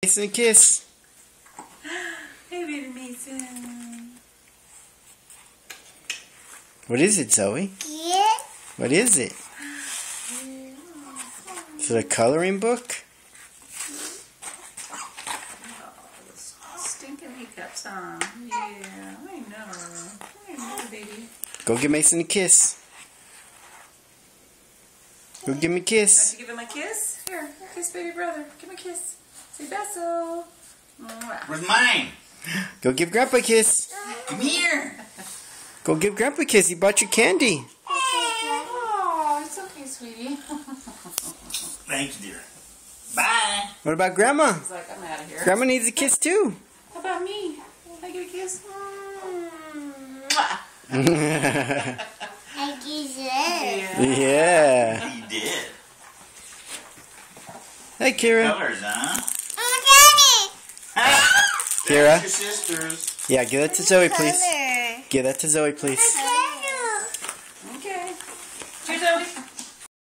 Mason a kiss. Hey, baby Mason. What is it, Zoe? Yeah. What is it? Is it a coloring book? Stinking hiccups, huh? Yeah, I know, baby. Go give Mason a kiss. Go give me a Want kiss. to give him a kiss? Here, kiss baby brother. Give him a kiss. Say beso. Mwah. Where's mine? Go give Grandpa a kiss. Come here. Go give Grandpa a kiss. He bought you candy. Oh, it's okay, sweetie. Thank you, dear. Bye. What about Grandma? He's like, I'm out of here. Grandma needs a kiss too. How about me? Can I get a kiss? Mwah. I guess Yeah. Yeah. You did. Hey, Kira. Colors, huh? Kira. Your sisters. Yeah, give that to Zoe, please. Give that to Zoe, please. Okay. Cheers, Zoe.